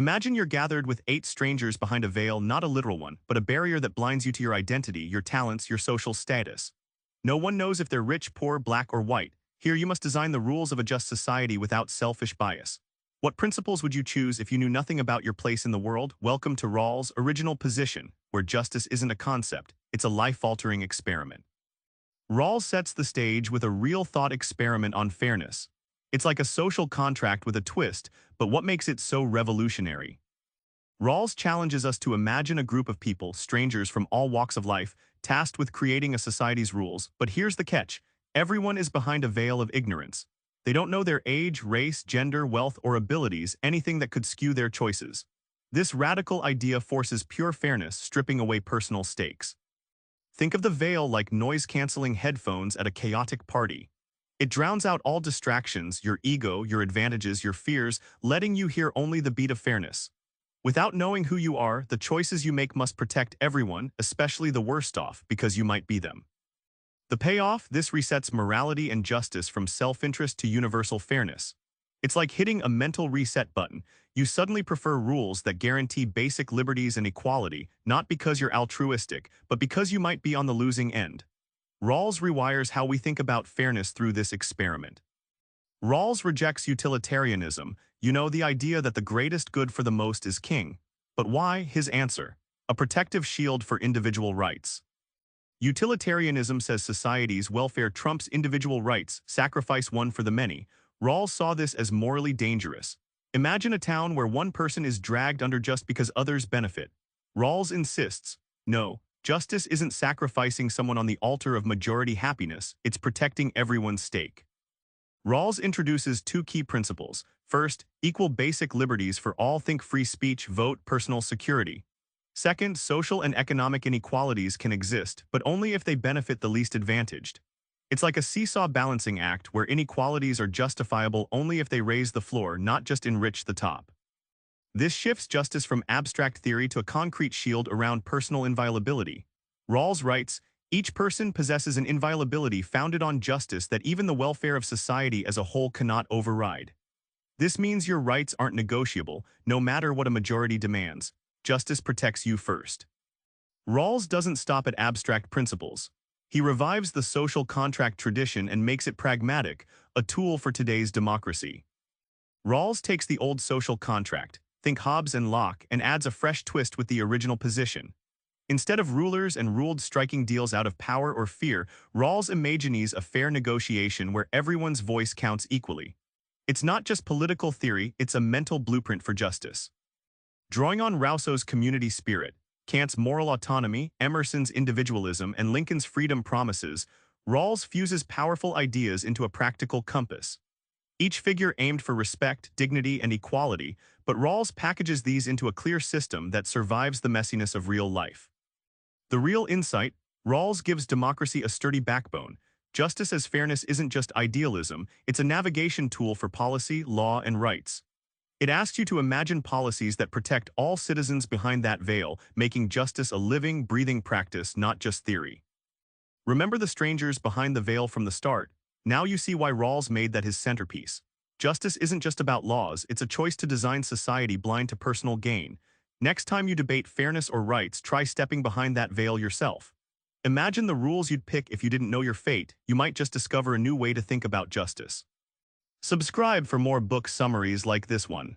Imagine you're gathered with 8 strangers behind a veil, not a literal one, but a barrier that blinds you to your identity, your talents, your social status. No one knows if they're rich, poor, black, or white. Here you must design the rules of a just society without selfish bias. What principles would you choose if you knew nothing about your place in the world? Welcome to Rawls' original position, where justice isn't a concept, it's a life-altering experiment. Rawls sets the stage with a real thought experiment on fairness. It's like a social contract with a twist, but what makes it so revolutionary? Rawls challenges us to imagine a group of people, strangers from all walks of life, tasked with creating a society's rules. But here's the catch. Everyone is behind a veil of ignorance. They don't know their age, race, gender, wealth, or abilities, anything that could skew their choices. This radical idea forces pure fairness, stripping away personal stakes. Think of the veil like noise-canceling headphones at a chaotic party. It drowns out all distractions, your ego, your advantages, your fears, letting you hear only the beat of fairness. Without knowing who you are, the choices you make must protect everyone, especially the worst off, because you might be them. The payoff: this resets morality and justice from self-interest to universal fairness. It's like hitting a mental reset button. You suddenly prefer rules that guarantee basic liberties and equality, not because you're altruistic, but because you might be on the losing end. Rawls rewires how we think about fairness through this experiment. Rawls rejects utilitarianism, the idea that the greatest good for the most is king. But why? His answer: a protective shield for individual rights. Utilitarianism says society's welfare trumps individual rights, sacrifice one for the many. Rawls saw this as morally dangerous. Imagine a town where one person is dragged under just because others benefit. Rawls insists, no, justice isn't sacrificing someone on the altar of majority happiness, it's protecting everyone's stake. Rawls introduces 2 key principles. First, equal basic liberties for all. Think free speech, vote, personal security. Second, social and economic inequalities can exist, but only if they benefit the least advantaged. It's like a seesaw balancing act where inequalities are justifiable only if they raise the floor, not just enrich the top. This shifts justice from abstract theory to a concrete shield around personal inviolability. Rawls writes, each person possesses an inviolability founded on justice that even the welfare of society as a whole cannot override. This means your rights aren't negotiable, no matter what a majority demands. Justice protects you first. Rawls doesn't stop at abstract principles. He revives the social contract tradition and makes it pragmatic, a tool for today's democracy. Rawls takes the old social contract, think Hobbes and Locke, and adds a fresh twist with the original position. Instead of rulers and ruled striking deals out of power or fear, Rawls imagines a fair negotiation where everyone's voice counts equally. It's not just political theory, it's a mental blueprint for justice. Drawing on Rousseau's community spirit, Kant's moral autonomy, Emerson's individualism, and Lincoln's freedom promises, Rawls fuses powerful ideas into a practical compass. Each figure aimed for respect, dignity, and equality, but Rawls packages these into a clear system that survives the messiness of real life. The real insight: Rawls gives democracy a sturdy backbone. Justice as fairness isn't just idealism, it's a navigation tool for policy, law, and rights. It asks you to imagine policies that protect all citizens behind that veil, making justice a living, breathing practice, not just theory. Remember the strangers behind the veil from the start? Now you see why Rawls made that his centerpiece. Justice isn't just about laws, it's a choice to design society blind to personal gain. Next time you debate fairness or rights, try stepping behind that veil yourself. Imagine the rules you'd pick if you didn't know your fate. You might just discover a new way to think about justice. Subscribe for more book summaries like this one.